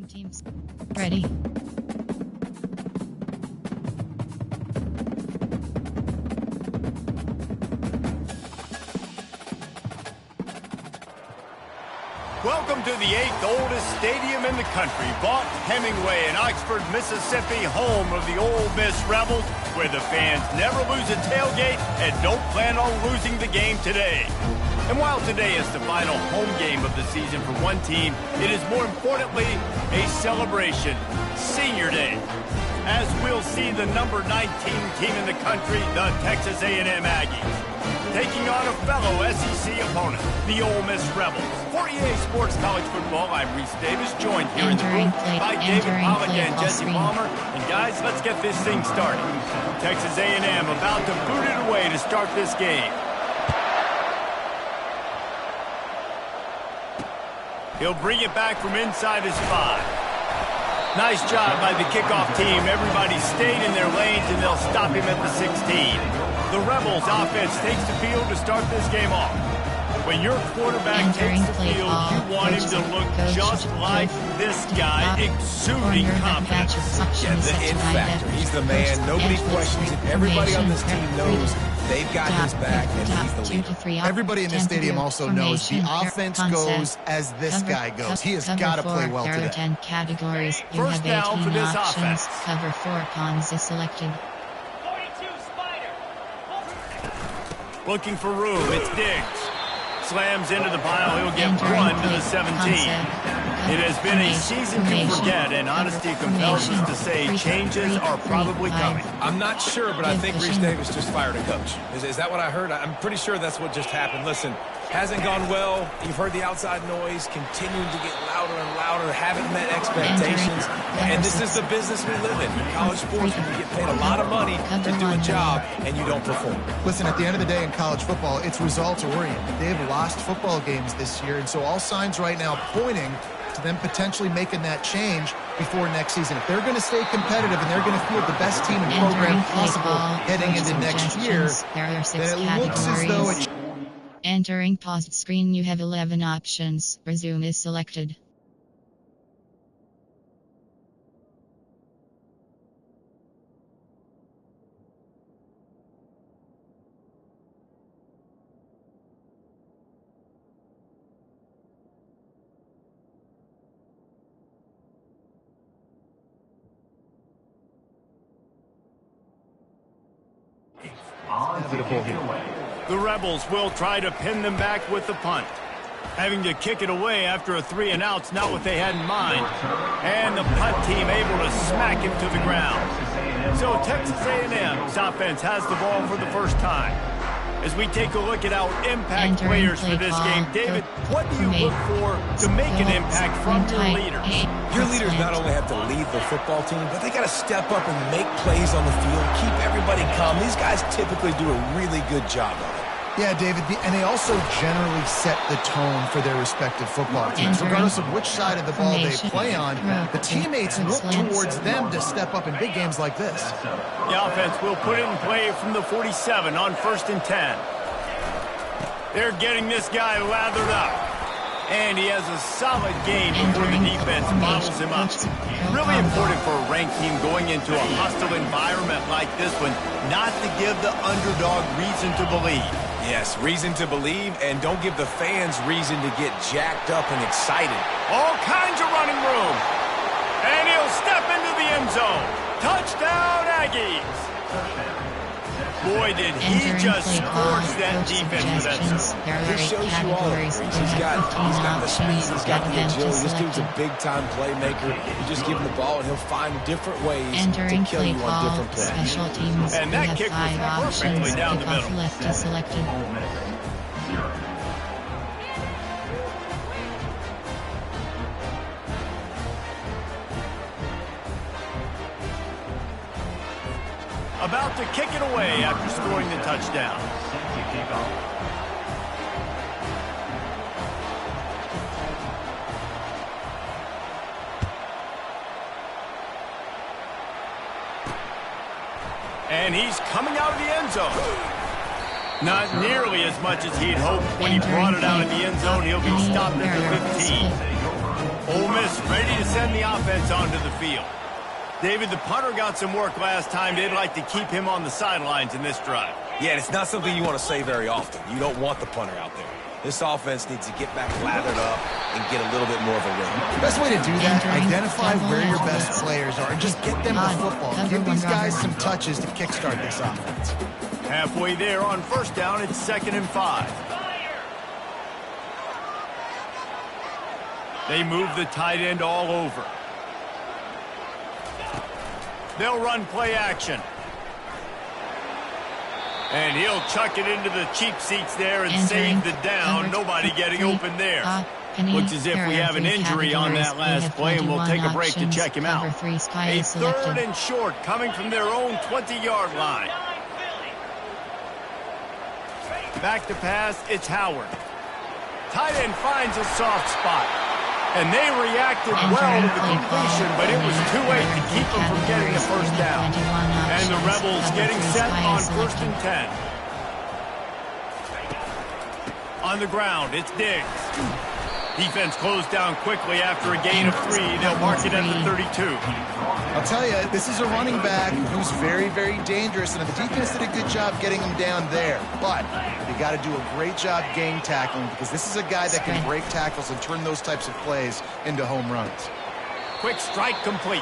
Teams ready. Welcome to the 8th oldest stadium in the country, Vaught Hemingway in Oxford, Mississippi, home of the Ole Miss Rebels, where the fans never lose a tailgate and don't plan on losing the game today. And while today is the final home game of the season for one team, it is more importantly a celebration, Senior Day. As we'll see the number 19 team in the country, the Texas A&M Aggies, taking on a fellow SEC opponent, the Ole Miss Rebels. For EA Sports College Football, I'm Reese Davis, joined here in the room by David Pollack and Jesse Palmer. And guys, let's get this thing started. Texas A&M about to boot it away to start this game. He'll bring it back from inside his 5. Nice job by the kickoff team. Everybody stayed in their lanes, and they'll stop him at the 16. The Rebels offense takes the field to start this game off. When your quarterback takes the field, you want him to look just like this guy, exuding confidence. Yeah, the it factor. He's the man. Nobody questions it. Everybody on this team knows they've got his back, and he's the leader. Everybody in this stadium also knows the offense goes as this guy goes. He has got to play well today. 10 categories. You First have 18 down for this options. offense. Cover 4 pawns is selected. Looking for room. It's Diggs. Slams into the pile. He'll get one to the 17. It has been a season to forget, and honesty compels us to say changes are probably coming. I'm not sure, but I think Reese Davis just fired a coach. Is that what I heard? I'm pretty sure that's what just happened. Listen, hasn't gone well. You've heard the outside noise, continuing to get louder and louder, haven't met expectations. And this is the business we live in. In college sports, you get paid a lot of money to do a job, and you don't perform. Listen, at the end of the day in college football, it's results-oriented. They have lost football games this year, and so all signs right now pointing to them potentially making that change before next season. If they're going to stay competitive and they're going to field the best team and program possible heading into next year, then it looks as though it... Entering paused screen, you have 11 options. Resume is selected. The Rebels will try to pin them back with the punt. Having to kick it away after a 3-and-out's not what they had in mind. And the punt team able to smack him to the ground. So Texas A&M's offense has the ball for the first time. As we take a look at our impact players for this game, David, what do you look for to make an impact from your leaders? Your leaders not only have to lead the football team, but they got to step up and make plays on the field, keep everybody calm. These guys typically do a really good job of it. Yeah, David, and they also generally set the tone for their respective football teams. Regardless of which side of the ball they play on, the teammates look towards them to step up in big games like this. The offense will put it in play from the 47 on 1st and 10. They're getting this guy lathered up. And he has a solid game before the defense bottles him up. Really important for a ranked team going into a hostile environment like this one, not to give the underdog reason to believe. Yes, reason to believe, and don't give the fans reason to get jacked up and excited. All kinds of running room. And he'll step into the end zone. Touchdown, Aggies. Boy, did he just scorch that defense with that zone. This shows you all. He's got the speed, he's got the agility. This dude's a big-time playmaker. You just give him the ball, and he'll find different ways to kill you on different plays. Special teams, and that kick was perfectly down the middle. Left is selected. About to kick it away after scoring the touchdown. And he's coming out of the end zone. Not nearly as much as he'd hoped when he brought it out of the end zone. He'll be stopped at the 15. Ole Miss ready to send the offense onto the field. David, the punter got some work last time. They'd like to keep him on the sidelines in this drive. Yeah, it's not something you want to say very often. You don't want the punter out there. This offense needs to get back lathered up and get a little bit more of a rhythm. The best way to do that, identify where your best players are and just get them the football. Give these guys some touches to kickstart this offense. Halfway there on first down, it's 2nd and 5. They move the tight end all over. They'll run play action. And he'll chuck it into the cheap seats there and save the down. Nobody getting open there. Looks as if we have an injury on that last play, and we'll take a break to check him out. A 3rd and short coming from their own 20-yard line. Back to pass, it's Howard. Tight end finds a soft spot. And they reacted well to the completion, but it was too late to keep them from getting the first down. And the Rebels getting set on 1st and 10. On the ground, it's Diggs. Defense closed down quickly after a gain of 3. They'll mark it at the 32. I'll tell you, this is a running back who's very, very dangerous, and the defense did a good job getting him down there. But you got to do a great job game tackling, because this is a guy that can break tackles and turn those types of plays into home runs. Quick strike complete.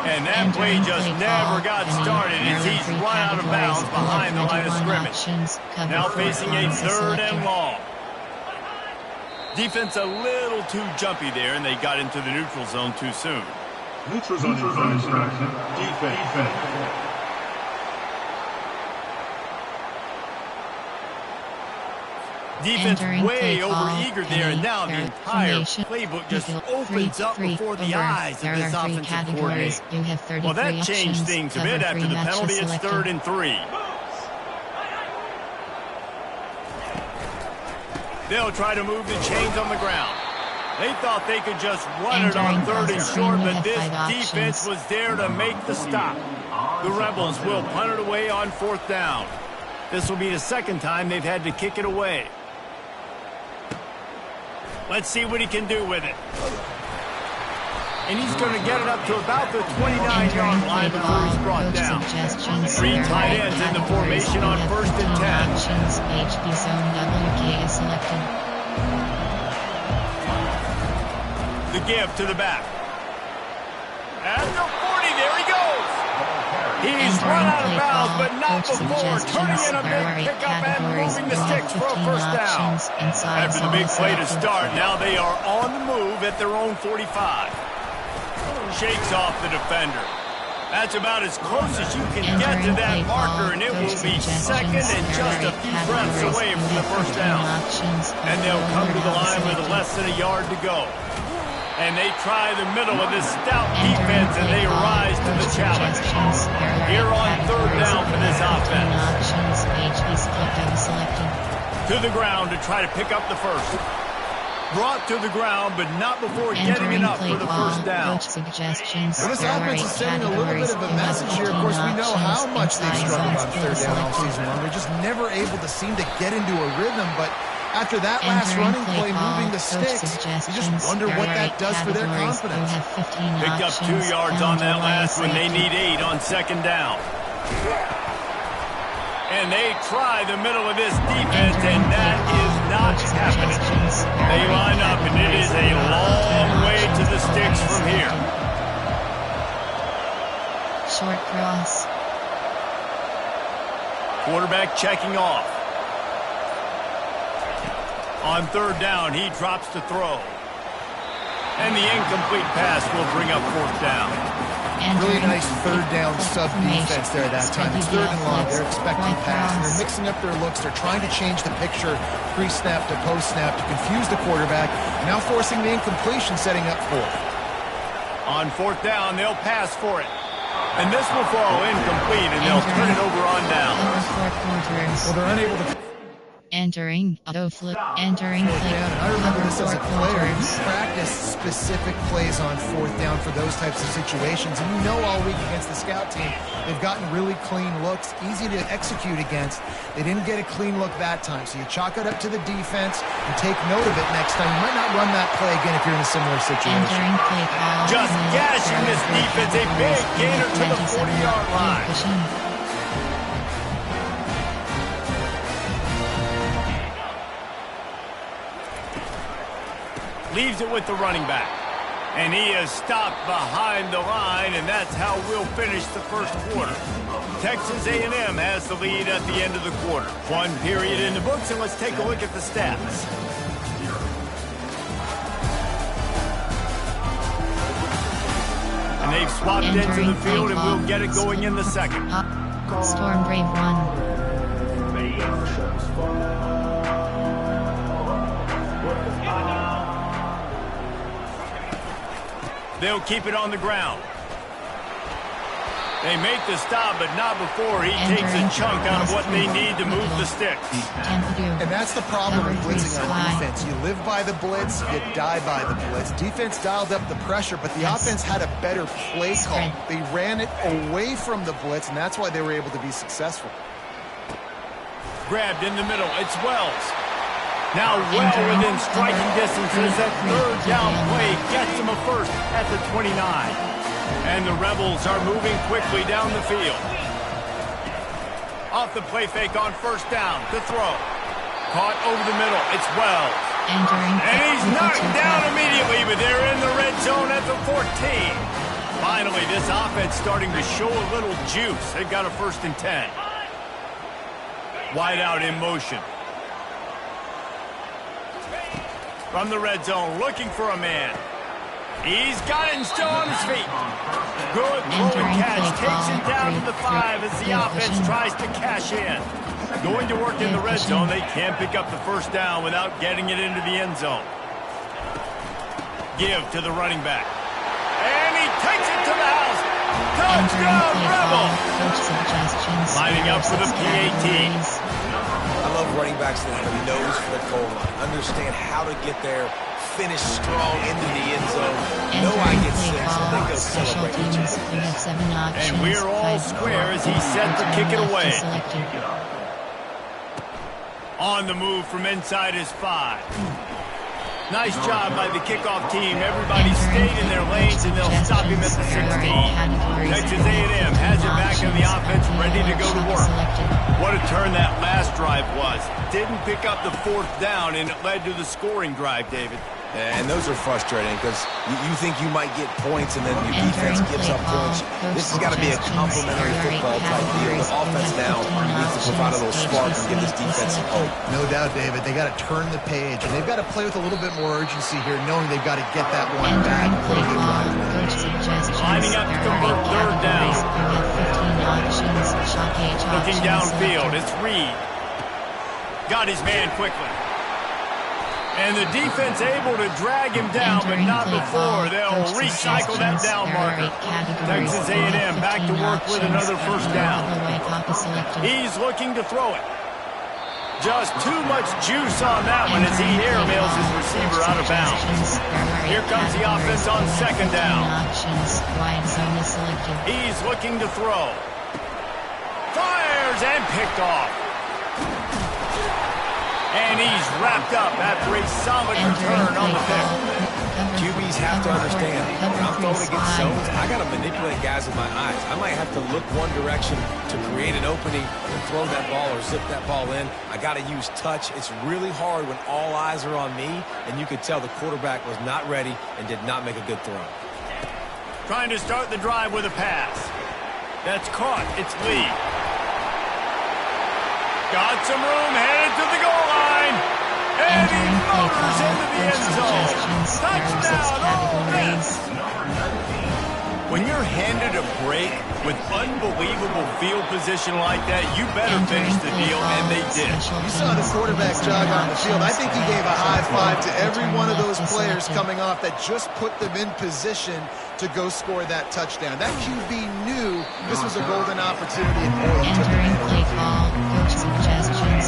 And that play just never got started as he's run out of bounds behind the line of scrimmage. Now facing a 3rd and long. Defense a little too jumpy there, and they got into the neutral zone too soon. Neutral zone infraction. Defense. Defense way over-eager there, and now the entire playbook just opens up before the eyes of this offensive coordinator. Well, that changed things a bit after the penalty. It's 3rd and 3. They'll try to move the chains on the ground. They thought they could just run it on 3rd and short, but this defense was there to make the stop. The Rebels will punt it away on 4th down. This will be the 2nd time they've had to kick it away. Let's see what he can do with it. And he's going to get it up to about the 29-yard line before he's brought down. 3 tight ends in the formation on 1st and 10. HB zone WK is selected. The give to the back. At the 40, there he goes. He's run out of bounds, but not before turning in a big pickup and moving the sticks for a first down. After the big play to start, now they are on the move at their own 45. Shakes off the defender. That's about as close as you can get to that marker, and it will be 2nd and just a few breaths away from the first down. And they'll come to the line with less than a yard to go. And they try the middle of this stout defense, and they rise to the challenge. Here on 3rd down for this offense. To the ground to try to pick up the first. Brought to the ground, but not before getting it up for the first down. Well, this offense is sending a little bit of a message here. Of course, we know how much they've struggled on 3rd down all season long. They're just never able to seem to get into a rhythm, but after that last running play, moving the sticks, you just wonder what that does for their confidence. Picked up 2 yards on that last one. They need 8 on 2nd down. And they try the middle of this defense, and that is not happening. They line up, and it is a long way to the sticks from here. Short cross. Quarterback checking off. On 3rd down, he drops to throw. And the incomplete pass will bring up 4th down. Really nice 3rd down sub defense there that time. It's 3rd and long. They're expecting pass, and they're mixing up their looks. They're trying to change the picture pre-snap to post-snap to confuse the quarterback. Now forcing the incompletion, setting up 4th. On 4th down, they'll pass for it. And this will fall incomplete, and they'll turn it over on down. Well, they're unable to Entering auto flip. Entering flip. I remember this as a player. You Quarters. practice specific plays on fourth down for those types of situations. And you know all week against the scout team, they've gotten really clean looks, easy to execute against. They didn't get a clean look that time. So you chalk it up to the defense and take note of it next time. You might not run that play again if you're in a similar situation. Entering play call. Just gashing this defense. A big gainer to the 40-yard line. Leaves it with the running back. And he is stopped behind the line, and that's how we'll finish the first quarter. Texas A&M has the lead at the end of the quarter. One period in the books, and let's take a look at the stats. And they've swapped into the field, and we'll get it going in the second. Storm Brave 1. They'll keep it on the ground. They make the stop, but not before he takes a chunk out of what they need to move the sticks. And that's the problem with blitzing on defense. You live by the blitz, you die by the blitz. Defense dialed up the pressure, but the offense had a better play call. They ran it away from the blitz, and that's why they were able to be successful. Grabbed in the middle. It's Wells. Now well within striking distance as that third down play gets him a first at the 29. And the Rebels are moving quickly down the field. Off the play fake on first down to throw. Caught over the middle. It's Wells. And he's knocked down immediately, but they're in the red zone at the 14. Finally, this offense starting to show a little juice. They've got a 1st and 10. Wide out in motion. From the red zone, looking for a man. He's got it and still on his feet. Good throwing catch. Takes it down to the 5 as the offense tries to cash in. Going to work in the red zone. They can't pick up the first down without getting it into the end zone. Give to the running back. And he takes it to the house. Touchdown, Rebels! Lining up for the PAT. I love running backs that have a nose for the goal line. Understand how to get there, finish strong into the end zone. Know I get 6, and then go celebrate each other. And we're all square as he set to kick it away. On the move from inside his 5. Nice job by the kickoff team. Everybody stayed in their lanes, and they'll stop him at the 16. Texas A&M has it back in the offense, ready to go to work. What a turn that last drive was. Didn't pick up the 4th down, and it led to the scoring drive, David. And those are frustrating because you think you might get points and then your defense gives up points. This has got to be a complementary football type deal. The offense now needs to provide a little spark and give this defense some hope. No doubt, David. They got to turn the page, and they've got to play with a little bit more urgency here, knowing they've got to get that one back. Lining up to convert 3rd down. Looking downfield, it's Reed. Got his man quickly. And the defense able to drag him down, but not before. They'll recycle that down marker. Texas A&M back to work with another 1st down. He's looking to throw it. Just too much juice on that one as he airmails his receiver out of bounds. Here comes the offense on 2nd down. He's looking to throw. Fires and picked off. And he's wrapped up after a solid return on the pick. QBs have to understand, when I'm throwing against zones, I got to manipulate guys with my eyes. I might have to look one direction to create an opening and throw that ball or zip that ball in. I got to use touch. It's really hard when all eyes are on me, and you could tell the quarterback was not ready and did not make a good throw. Trying to start the drive with a pass. That's caught. It's Lee. Got some room, headed to the goal line. And he motors into the end zone. Touchdown, Ole Miss. When you're handed a break with unbelievable field position like that, you better finish the deal, and they did. You saw the quarterback jog on the field. I think he gave a high five to every one of those players coming off that just put them in position to go score that touchdown. That QB knew this was a golden opportunity, and boy, he took it.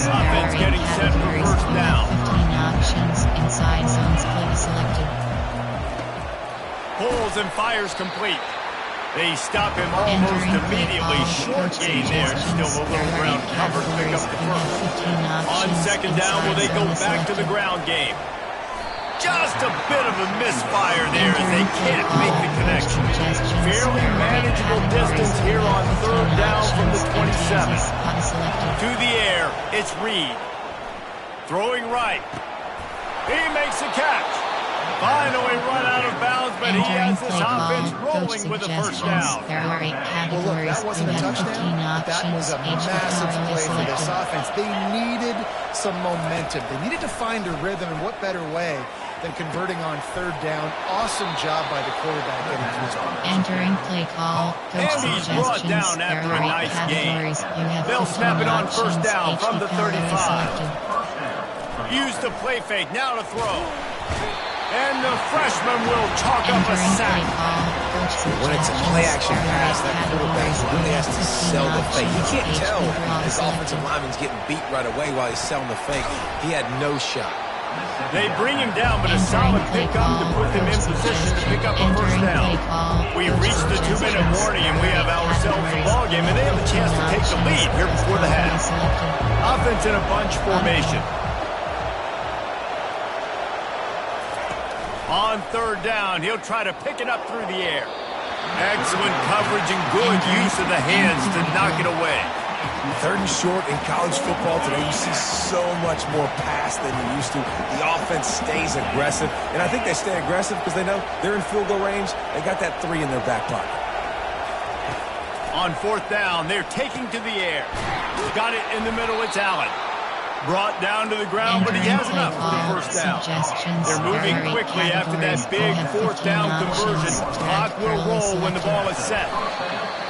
Offense getting set for first down. 15 options. Inside zone split selected. Pulls and fires complete. They stop him almost immediately. Short gain there. Still a little ground cover to pick up the first. On second down, will they go back to the ground game? Just a bit of a misfire there as they can't make the connection. Fairly manageable distance here on third down from the 27. To the air, it's Reed. Throwing right. He makes a catch. Finally run out of bounds, but he has this offense rolling with a first down. There are 8 categories. Well, look, that wasn't a touchdown. That was a massive play for this offense. They needed some momentum. They needed to find a rhythm, and what better way than converting on third down. Awesome job by the quarterback getting through his arms. Entering play call. Coach And he's brought down after a nice gain. They'll snap it on first down from the 35. Use the play fake, now to throw. And the freshman will chalk up a sack. When it's a play-action pass, that quarterback really has to sell the fake. You can't tell his offensive lineman's getting beat right away while he's selling the fake. He had no shot. They bring him down, but a solid pickup to put them in position to pick up a first down. We've reached the 2-minute warning, and we have ourselves a ball game, and they have a chance to take the lead here before the half. Offense in a bunch formation. On third down, he'll try to pick it up through the air. Excellent coverage and good use of the hands to knock it away. Third and short in college football today, you see so much more pass than you used to. The offense stays aggressive, and I think they stay aggressive because they know they're in field goal range. They got that 3 in their back pocket. On fourth down, they're taking to the air. Got it in the middle, it's Allen. Brought down to the ground, but he has enough for the first down. They're moving quickly after that big fourth down conversion. Clock will roll when the ball is set.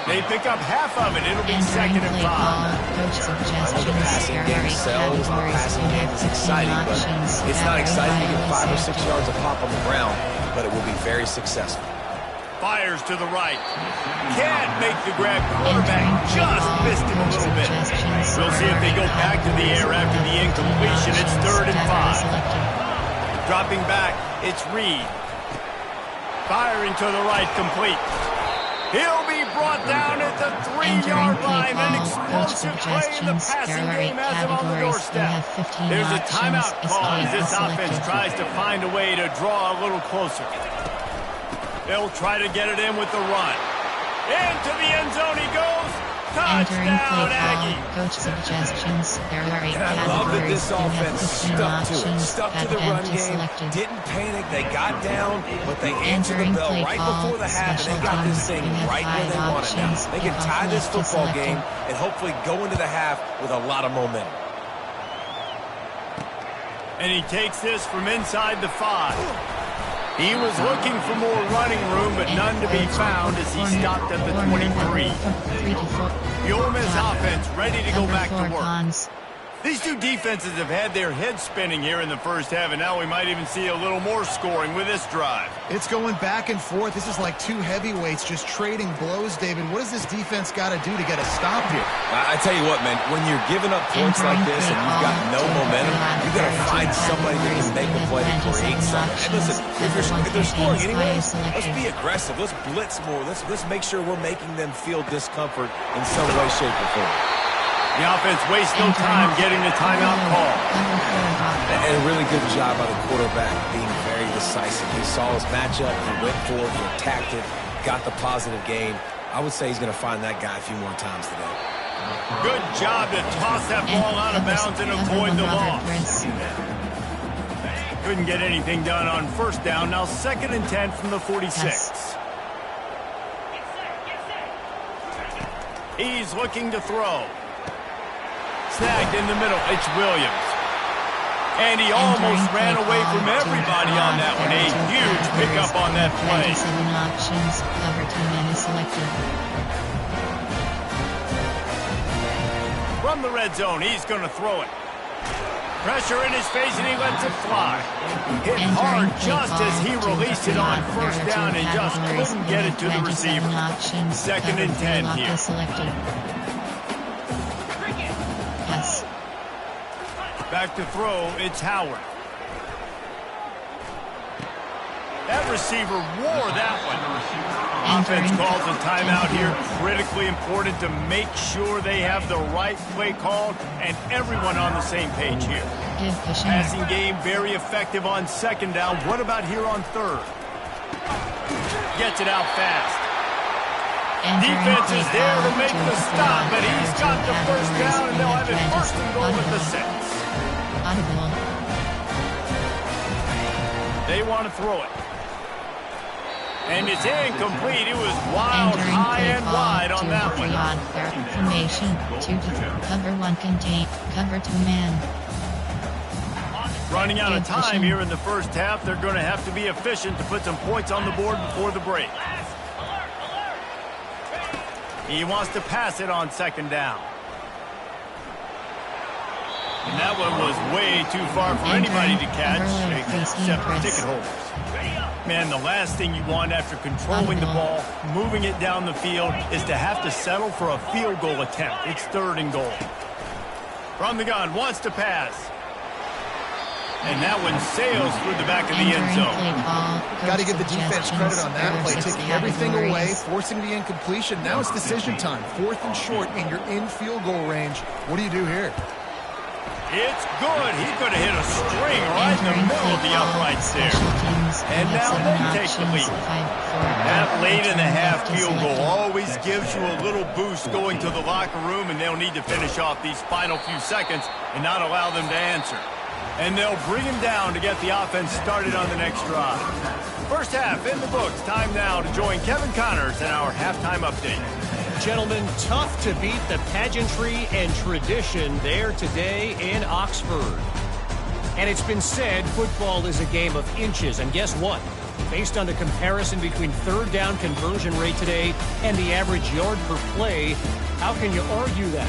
They pick up half of it. It'll be 2nd and 5. The passing game sells. The passing game is exciting, but it's not exciting to get 5 or 6 yards of pop on the ground, but it will be very successful. Fires to the right. Can't make the grab. Quarterback just missed him a little bit. We'll see if they go back to the air after the incompletion. It's 3rd and 5. Dropping back, it's Reed. Firing to the right, complete. He'll be brought down at the 3-yard line. An explosive play in the passing game has him on the doorstep. There's a timeout call as this offense tries to find a way to draw a little closer. They'll try to get it in with the run. Into the end zone he goes. Touchdown, Aggie. Coach suggestions. There are 8 And I love that this offense stuck to it. Stuck to the run game. Selected. Didn't panic. They got down, but they answered the bell right before the half, and they got this thing right where they want it now. They can tie this football game and hopefully go into the half with a lot of momentum. And he takes this from inside the 5. He was looking for more running room, but none to be found as he stopped at the 23. The Ole Miss offense ready to go back to work. These two defenses have had their heads spinning here in the first half, and now we might even see a little more scoring with this drive. It's going back and forth. This is like 2 heavyweights just trading blows, David. What does this defense got to do to get a stop here? I tell you what, man, when you're giving up points like this and you've got no momentum, you got to find somebody that can make a play to create something. And listen, if they're scoring anyway, let's be aggressive. Let's blitz more. Let's make sure we're making them feel discomfort in some way, shape, or form. The offense wastes no time getting the timeout call. And a really good job by the quarterback being very decisive. He saw his matchup, he went for it, he attacked it, got the positive gain. I would say he's going to find that guy a few more times today. Good job to toss that ball out of bounds and avoid the loss. Couldn't get anything done on first down. Now 2nd and 10 from the 46. He's looking to throw. Snagged in the middle, it's Williams. And he almost ran away from everybody on that one. A huge pickup on that play. Options, cover 2 minutes selected. From the red zone, he's going to throw it. Pressure in his face, and he lets it fly. Hit hard just as he released it on first down and just couldn't get it to the receiver. 2nd and 10 here. Back to throw, it's Howard. That receiver wore that one. Offense calls a timeout here. Critically important to make sure they have the right play called and everyone on the same page here. Passing game very effective on second down. What about here on third? Gets it out fast. Defense is there to make the stop, but he's got the first down, and they'll have it first and goal with the 6. They want to throw it. And it's incomplete. It was wild, high and wide on that one. Formation, 2 to cover 1 contain, cover 2 man. Running out of time here in the first half. They're going to have to be efficient to put some points on the board before the break. He wants to pass it on second down. And that one was way too far for anybody to catch, except for ticket holders. Man, the last thing you want after controlling the ball, moving it down the field, is to have to settle for a field goal attempt. It's third and goal. From the gun, wants to pass. And that one sails through the back of the end zone. Got to give the defense credit on that play, taking everything away, forcing the incompletion. Now it's decision time. 4th and short, and you're in field goal range. What do you do here? It's good. He's going to hit a string right in the middle of the uprights there. And now they take the lead. That late in the half field goal always gives you a little boost going to the locker room, and they'll need to finish off these final few seconds and not allow them to answer. And they'll bring him down to get the offense started on the next drive. First half in the books. Time now to join Kevin Connors in our halftime update. Gentlemen, tough to beat the pageantry and tradition there today in Oxford. And it's been said football is a game of inches. And guess what? Based on the comparison between third down conversion rate today and the average yard per play, how can you argue that?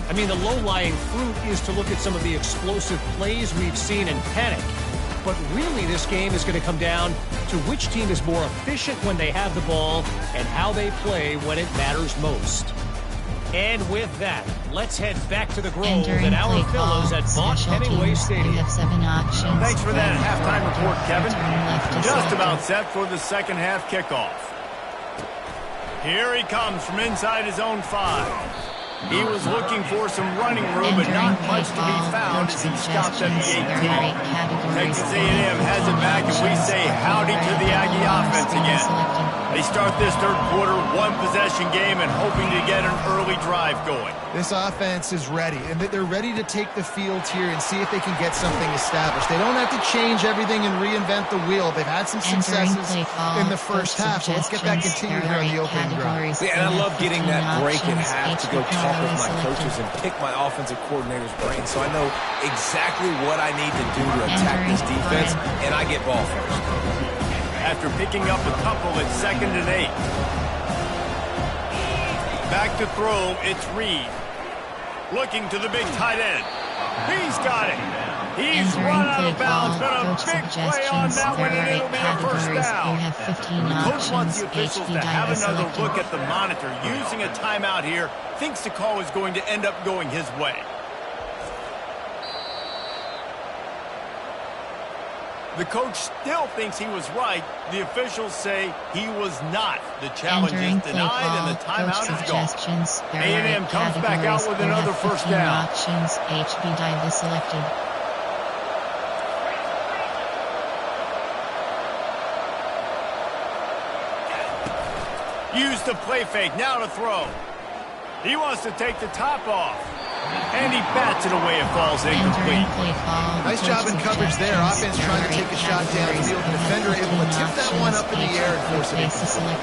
I mean, the low-lying fruit is to look at some of the explosive plays we've seen and panic. But really, this game is going to come down to which team is more efficient when they have the ball and how they play when it matters most. And with that, let's head back to the Grove and our fellows at Vaught Hemingway Stadium. Have 7 options. Thanks for that halftime report, Kevin. Just about set for the second half kickoff. Here he comes from inside his own 5. He was looking for some running room, but not much to be found as he stopped at the 18. Texas A&M has it back, and we say howdy to the Aggie offense again. They start this third quarter one-possession game and hoping to get an early drive going. This offense is ready, and they're ready to take the field here and see if they can get something established. They don't have to change everything and reinvent the wheel. They've had some successes in the first half, so let's get that continued here on the opening drive. Yeah, and I love getting that break at half to go talk with my coaches and pick my offensive coordinator's brain, so I know exactly what I need to do to attack this defense, and I get ball first. After picking up a couple at 2nd and 8. Back to throw, it's Reed. Looking to the big tight end. He's got it. He's run out of bounds, but a big play on that one, and it'll be a first down. The coach wants the officials to have another look at the monitor. Using a timeout here, thinks the call is going to end up going his way. The coach still thinks he was right. The officials say he was not. The challenge is denied, and the timeout is gone. A&M comes back out with another first down. Options, HB dive selected. Use the play fake, now to throw. He wants to take the top off. And he bats it away, it falls incomplete. Nice job in coverage there. Offense trying to take a shot downfield. The defender able to tip that one up in the air and force it incomplete.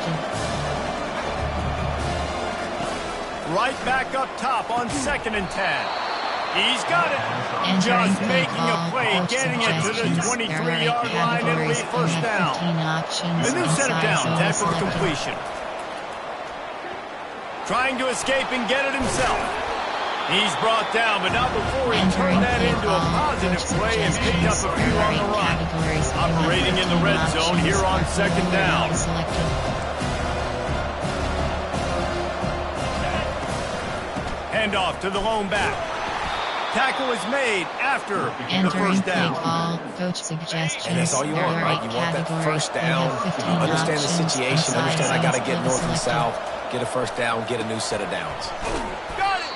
Right back up top on 2nd and 10. He's got it. Just making a play, getting it to the 23-yard line, and it'll be first down. The new center down, tackle for completion. Trying to escape and get it himself. He's brought down, but not before he turned that into a positive play and picked up a few on the run. Operating in the red zone here on 2nd down. Handoff to the lone back. Tackle is made after the Entering first play down. call, coach suggestions. And that's all you want, right? You want that first down, understand the situation, understand I got to get north and south, get a first down, get a new set of downs. Got it!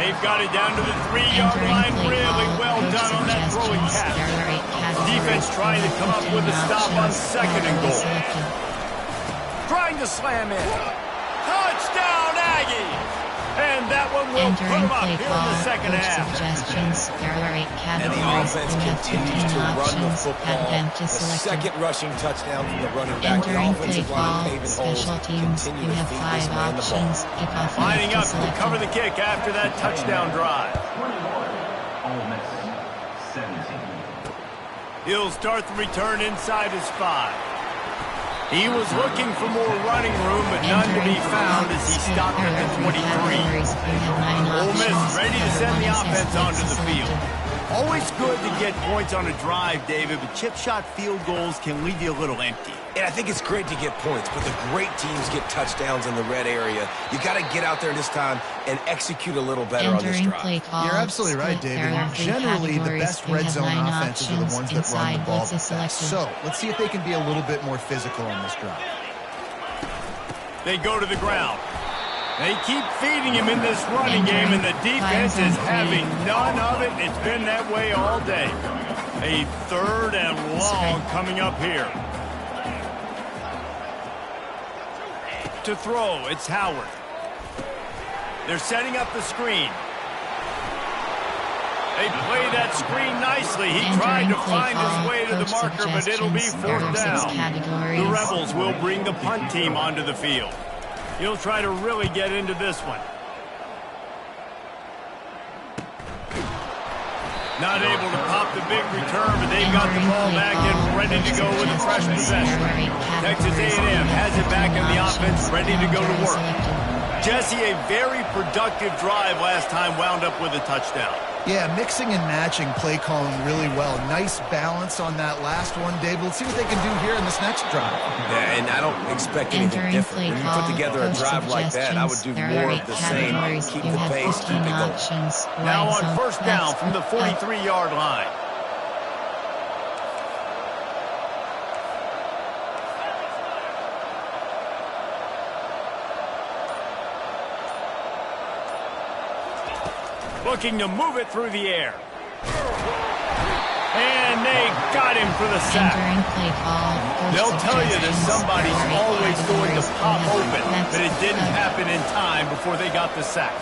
They've got it down to the 3-yard line. Really well done on that throwing catch. Defense trying to come up with a stop on 2nd and goal. Trying to slam in. Touchdown, Aggies! And that one will put them up here in the second half. And the offense continues to run the football. The second rushing touchdown from the running back. The offensive line paving holes continue to feed this man the ball. Lining up to cover the kick after that touchdown drive. Ole Miss 17. He'll start the return inside his 5. He was looking for more running room, but none to be found as he stopped at the 23. Ole Miss ready to send the offense onto the field. Always good to get points on a drive, David, but chip shot field goals can leave you a little empty. And I think it's great to get points, but the great teams get touchdowns in the red area. You got to get out there this time and execute a little better on this drive. You're absolutely right, David. Generally, the best red zone offenses are the ones that run the ball the best. So let's see if they can be a little bit more physical on this drive. They go to the ground. They keep feeding him in this running game, and the defense is having none of it. It's been that way all day. A 3rd and long coming up here. To throw, it's Howard. They're setting up the screen. They play that screen nicely. He tried to find his way to the marker, but it'll be 4th down. The Rebels will bring the punt team onto the field. He'll try to really get into this one. Not able to pop the big return, but they've got the ball back and ready to go with a fresh possession. Texas A&M has it back in the offense, ready to go to work. Jesse, a very productive drive last time, wound up with a touchdown. Yeah, mixing and matching play calling really well. Nice balance on that last one, David. Let's see what they can do here in this next drive. Yeah, and I don't expect anything different. When you put together a drive like that, I would do more of the same. Keep the pace, keep it going. Now on 1st down from the 43-yard line. Looking to move it through the air. And they got him for the sack. They'll tell you that somebody's always going to pop open, but it didn't happen in time before they got the sack.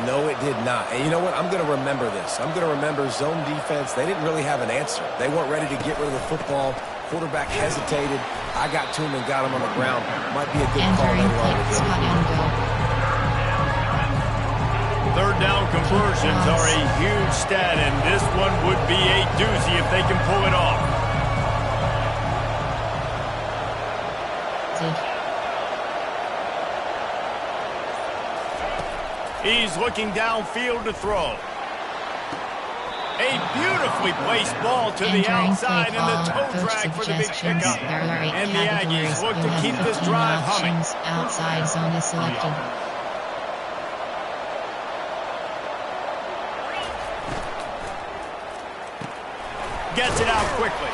No, it did not. And you know what? I'm going to remember this. I'm going to remember zone defense. They didn't really have an answer. They weren't ready to get rid of the football. Quarterback hesitated. I got to him and got him on the ground. Might be a good call later on. 3rd down conversions are a huge stat, and this one would be a doozy if they can pull it off. He's looking downfield to throw. A beautifully placed ball to the outside, and the toe drag for the big pickup. And the Aggies look to keep this drive humming. Outside zone is selected. Gets it out quickly.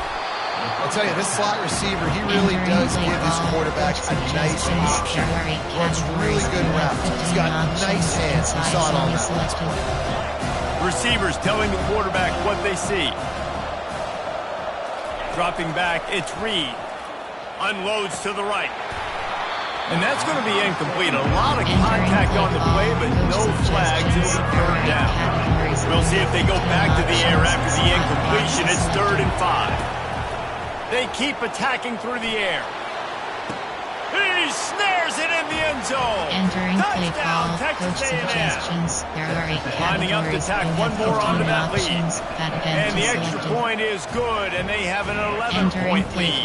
I'll tell you, this slot receiver, he really does give his quarterback a nice option. Runs really good routes. He's got nice hands. We saw it on that last play. Receivers telling the quarterback what they see. Dropping back, it's Reed. Unloads to the right. And that's going to be incomplete. A lot of contact on the play, but no flags. It'll be 3rd down. We'll see if they go back to the air after the incompletion. It's 3rd and 5. They keep attacking through the air. He snares it in the end zone. Touchdown, Texas A&M. Lining up to tack one more onto that lead. And the extra point is good, and they have an 11-point lead.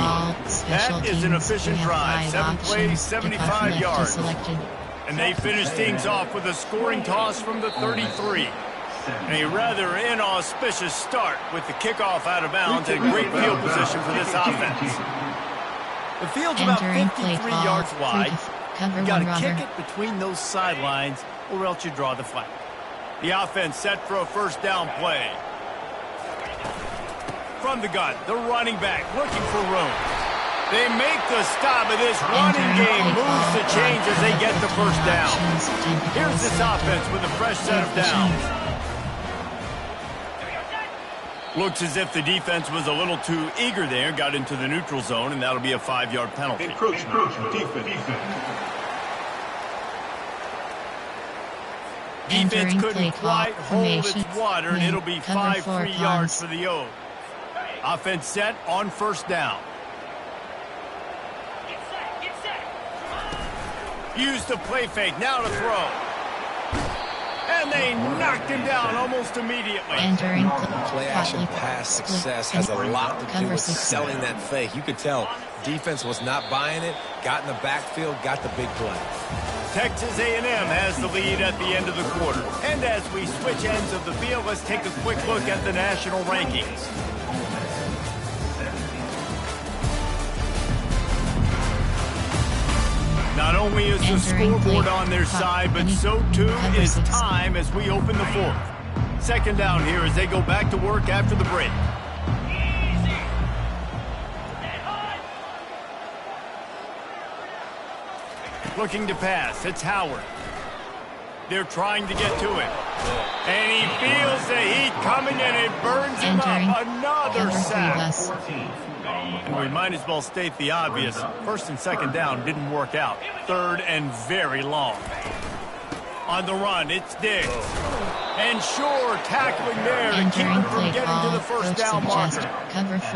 That is an efficient drive. 7 plays, 75 yards. And they finish things off with a scoring toss from the 33. A rather inauspicious start with the kickoff out of bounds and great field position for this offense. The field's about 53 yards wide. You got to kick it between those sidelines, or else you draw the flag. The offense set for a first down play. From the gun, the running back looking for room. They make the stop, and this running game moves the change as they get the first down. Here's this offense with a fresh set of downs. Looks as if the defense was a little too eager there, got into the neutral zone, and that'll be a 5-yard penalty. Encroachment defense. Defense couldn't quite hold its water, and it'll be 5 free yards for the O. Offense set on first down. Use the play fake, now to throw. And they knocked him down almost immediately. Entering Play action pass success has a lot to do with selling that fake. You could tell defense was not buying it, got in the backfield, got the big play. Texas A&M has the lead at the end of the quarter. And as we switch ends of the field, let's take a quick look at the national rankings. Not only is the scoreboard on their side, but so too is time as we open the fourth. Second down here as they go back to work after the break. Looking to pass, it's Howard. They're trying to get to it. And he feels the heat coming and it burns him up. Another sack. And we might as well state the obvious. First and second down didn't work out. Third and very long. On the run, it's Diggs. And sure, tackling there to keep him from getting to the first down marker.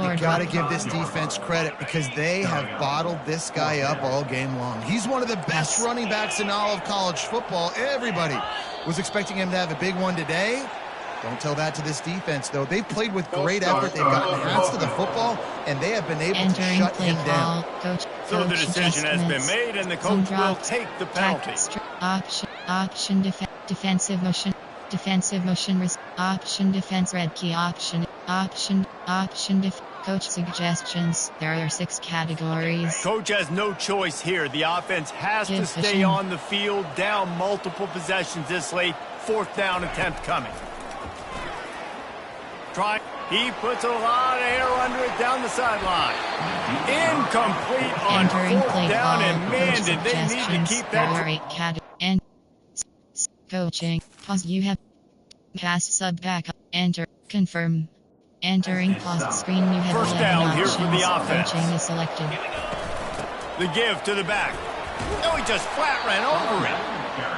You got to give this defense credit because they have bottled this guy up all game long. He's one of the best running backs in all of college football. Everybody was expecting him to have a big one today. Don't tell that to this defense, though. They've played with great effort. They've gotten hands to the football, and they have been able to shut him down. So the decision has been made, and the coach will take the penalty. Defensive motion, option, defense, red key, option, coach suggestions. There are 6 categories. Coach has no choice here. The offense has to stay on the field, down multiple possessions this late. Fourth down attempt coming. He puts a lot of air under it down the sideline. Incomplete on fourth down, and man, did they need to keep that. And coaching. Pause. You have pass sub back. Enter. Confirm. Entering pause screen. You have first down here for the offense. Coaching is selected. The give to the back. No, he just flat ran over it.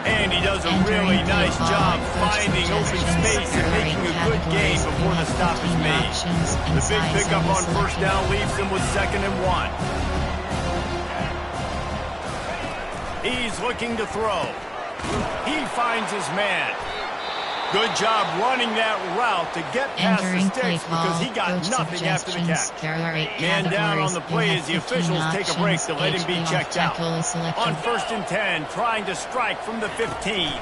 And he does a really nice job finding open space and making a good gain before the stop is made. The big pickup on first down leaves him with 2nd and 1. He's looking to throw. He finds his man. Good job running that route to get past the sticks because he got nothing after the catch. Man down on the play as the officials take a break to let him be checked out. On 1st and 10, trying to strike from the 15.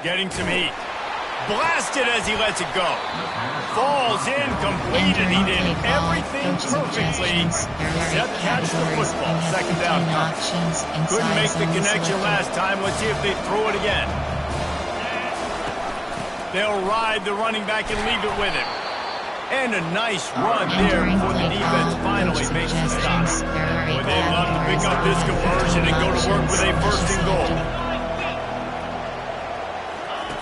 Getting some heat. Blasted as he lets it go. Falls incomplete, and he did everything perfectly except catch the football. Second down. Couldn't make the connection last time. Let's see if they throw it again. They'll ride the running back and leave it with him. And a nice run there before the defense finally makes the stop. Boy, they'd love to pick up this conversion and go to work with a 1st and goal.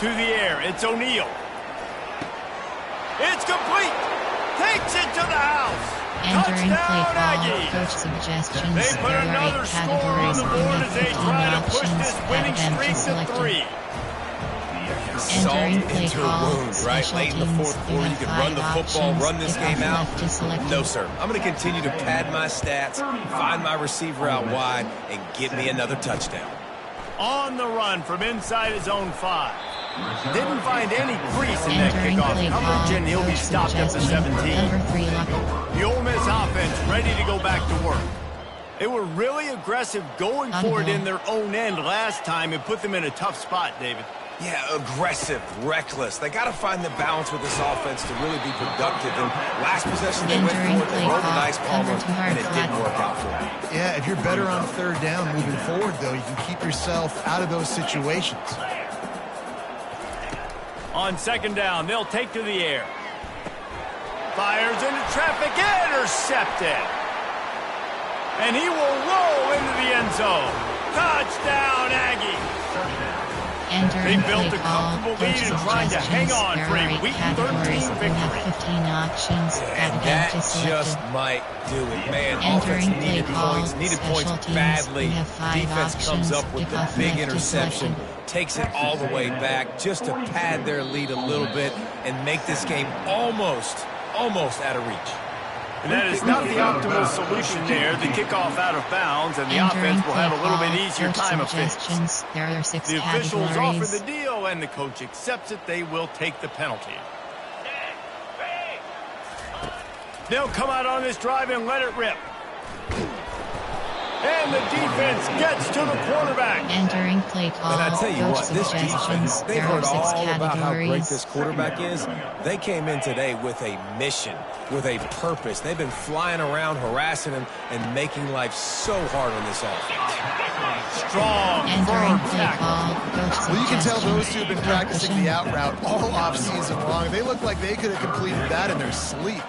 To the air, it's O'Neal. It's complete. Takes it to the house. Touchdown, Aggies. They put another score on the board as they try to push this winning streak to 3. Salt into a wound, right? Late in the fourth quarter, you can run the football, run this game out. No, sir. I'm going to continue to pad my stats, find my receiver out wide, and get me another touchdown. On the run from inside his own 5. Didn't find any crease in that kickoff coverage, and he'll be stopped at the 17. The Ole Miss offense ready to go back to work. They were really aggressive going for it in their own end last time and put them in a tough spot, David. Yeah, aggressive, reckless. They got to find the balance with this offense to really be productive. And last possession they went for it, they rolled the dice, Palmer, and it didn't work out for them. Yeah, if you're better on 3rd down moving forward, though, you can keep yourself out of those situations. On second down, they'll take to the air. Fires into traffic, intercepted. And he will roll into the end zone. Touchdown, Aggie. They built a comfortable lead and tried to hang on for a Week 13 victory. 15 options. And that just might do it. Man, offense needed points badly. Defense comes up with the big interception, takes it all the way back just to pad their lead a little bit and make this game almost out of reach. And that is not the optimal solution there. The kickoff out of bounds, and the offense will have a little bit easier time of things. There are 6 the officials categories. offer the deal, and the coach accepts it. They will take the penalty. They'll come out on this drive and let it rip. And the defense gets to the quarterback. Entering play call. And I tell you what, this defense, they've heard all about how great this categories. quarterback is. They came in today with a mission, with a purpose. They've been flying around, harassing him, and making life so hard on this offense. Strong, Entering firm play tackle. call. Well, you can tell those two have been practicing the out route all offseason long. They look like they could have completed that in their sleep.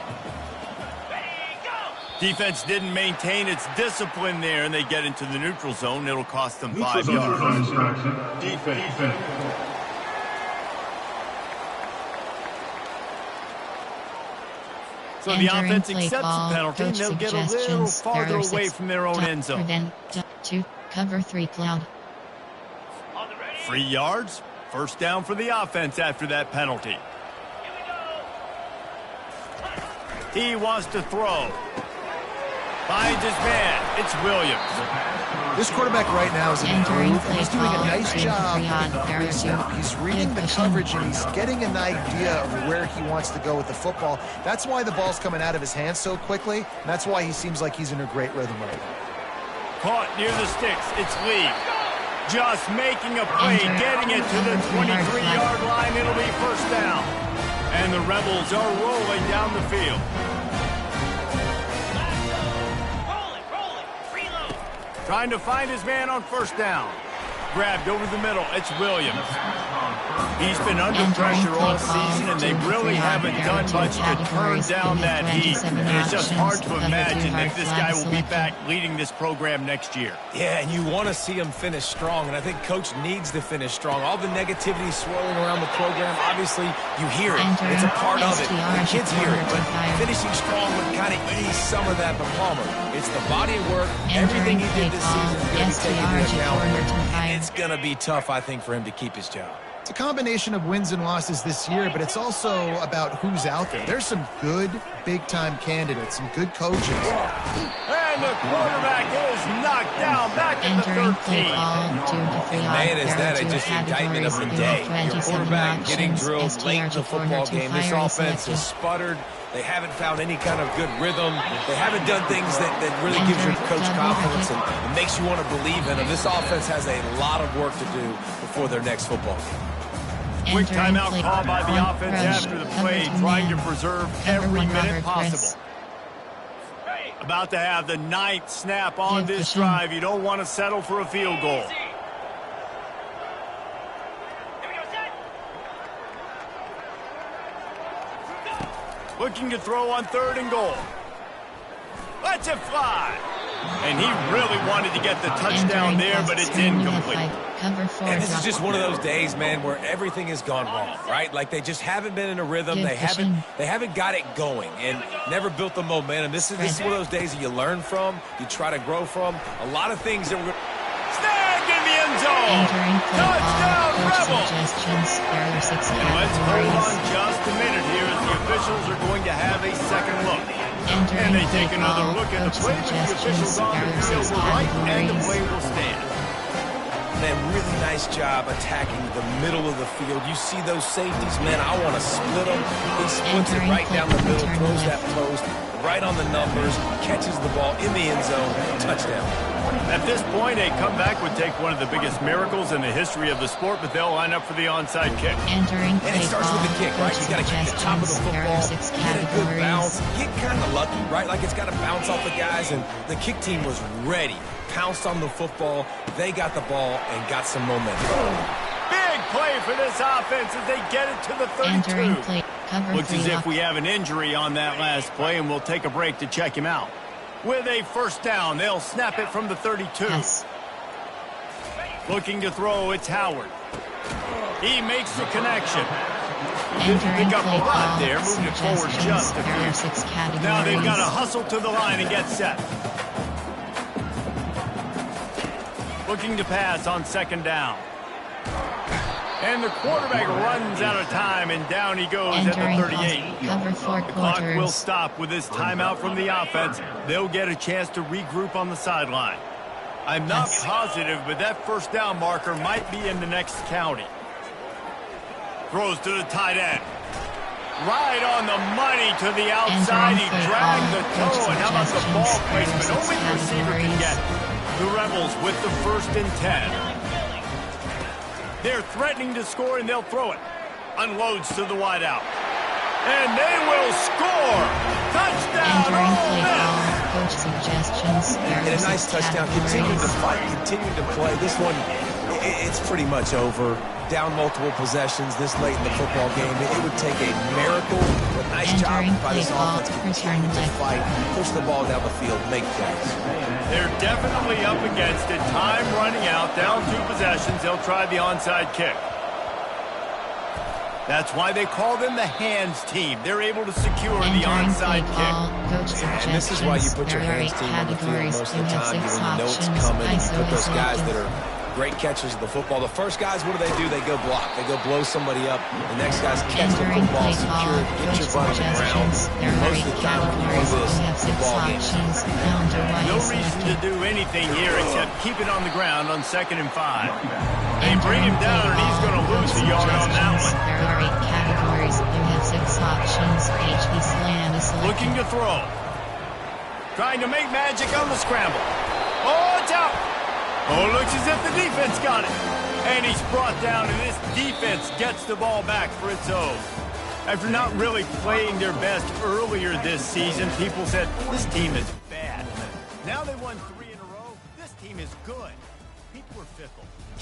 Defense didn't maintain its discipline there, and they get into the neutral zone. It'll cost them 5 yards. Defense. So the Entering offense play accepts call. the penalty, and Coach they'll get a little suggestions. There farther are away 6 from their own end zone. Prevent 2 cover 3 cloud. 3 yards, first down for the offense after that penalty. He wants to throw. Finds his man. It's Williams. This quarterback right now is in the Entering groove, and he's doing a play nice call. job. There He's reading the coverage, and he's getting an idea of where he wants to go with the football. That's why the ball's coming out of his hands so quickly, and that's why he seems like he's in a great rhythm right now. Caught near the sticks. It's Lee. Just making a play, getting it to the 23-yard line. It'll be first down. And the Rebels are rolling down the field. Trying to find his man on first down. Grabbed over the middle. It's Williams. He's been under pressure all season, and they really haven't done much to turn down that heat. And it's just hard to imagine that this guy will be back leading this program next year. Yeah, and you want to see him finish strong, and I think Coach needs to finish strong. All the negativity swirling around the program, obviously, you hear it. It's a part of it. The kids hear it, but finishing strong would kind of ease some of that. But Palmer, it's the body of work. Everything he did this season is going to be taken into account. It's going to be tough, I think, for him to keep his job. It's a combination of wins and losses this year, but it's also about who's out there. There's some good big-time candidates, some good coaches. And the quarterback is knocked down back at the 13. Man, is that just an indictment of the day. Your quarterback getting drilled late in the football game. This offense has sputtered. They haven't found any kind of good rhythm. They haven't done things that really gives your coach confidence and makes you want to believe in them. This offense has a lot of work to do before their next football game. Quick timeout call by the offense after the play, trying to preserve every minute possible. About to have the 9th snap on this drive. You don't want to settle for a field goal. Looking to throw on 3rd and goal. Lets it fly. And he really wanted to get the touchdown there, but it's incomplete. And this is just one of those days, man, where everything has gone wrong, right? Like they just haven't been in a rhythm. They haven't got it going and never built the momentum. This is one of those days that you learn from, you try to grow from. A lot of things that were snagged in the end zone. Touchdown, Rebels. And let's hold on just a minute here as the officials are going to have a second look. And they take another look at the play. The officials on the field were right, and the play will stand. Man, really nice job attacking the middle of the field. You see those safeties, man, I want to split them. He splits it right down the middle, throws that post, right on the numbers, catches the ball in the end zone, touchdown. At this point, a comeback would take one of the biggest miracles in the history of the sport, but they'll line up for the onside kick. And it starts with the kick, right? You got to get the top of the football, get a good bounce, get kind of lucky, right? Like it's got to bounce off the guys, and the kick team was ready. Pounced on the football, they got the ball and got some momentum. Big play for this offense as they get it to the 32. Entering play. Cover Looks as 3 if we have an injury on that last play, and we'll take a break to check him out. With a first down, they'll snap it from the 32. Yes. Looking to throw, it's Howard. He makes the connection. Entering Pick up a play lot call. there, moving it forward just a There are few. 6 categories. Now they've got to hustle to the line and get set. Looking to pass on second down. And the quarterback runs out of time, and down he goes Entering at the 38. cover 4 The clock will quarters. stop with this timeout from the offense. They'll get a chance to regroup on the sideline. I'm not Yes. positive, but that first down marker might be in the next county. Throws to the tight end. Right on the money to the outside. He Entering dragged the football. toe, and how about the ball Coach placement? suggestions. Only the receiver can get it. The Rebels with the 1st and 10. They're threatening to score, and they'll throw it. Unloads to the wideout. And they will score! Touchdown, Entering Ole play Miss! call. Coach suggestions. There And are a nice 6 touchdown. Continuing to categories. fight, continuing to play. This one, it's pretty much over. Down multiple possessions this late in the football game. It would take a miracle. But nice job Entering by this play call. offense. Return Continue to left. fight, push the ball down the field, make plays. They're definitely up against it. Time running out. Down 2 possessions. They'll try the onside kick. That's why they call them the hands team. They're able to secure the Entering onside play kick. call. Coach suggestions. And this is why you put your There are hands 8 team on the field categories. most You of the have time. 6 You know it's options. coming. And you ISO put those is guys that selected. are great catchers of the football. The first guys, what do? They go block. They go blow somebody up. The next guys catch the Entering football, play secure call. it, get your Coach butt on the ground. suggestions. There are Most 8 of the time when you do categories. this, You have 6 the ball game. options. Down to No Y reason to selected. do anything here except keep it on the ground on 2nd and 5. They bring him down, and he's going to lose a yard on that one. There are 8 categories. You have 6 options. HB slam is selected. Looking to throw. Trying to make magic on the scramble. Oh, it's out. Oh, it looks as if the defense got it. And he's brought down, and this defense gets the ball back for its own. After not really playing their best earlier this season, people said, this team is bad. Now they won 3 in a row. This team is good. People are fickle.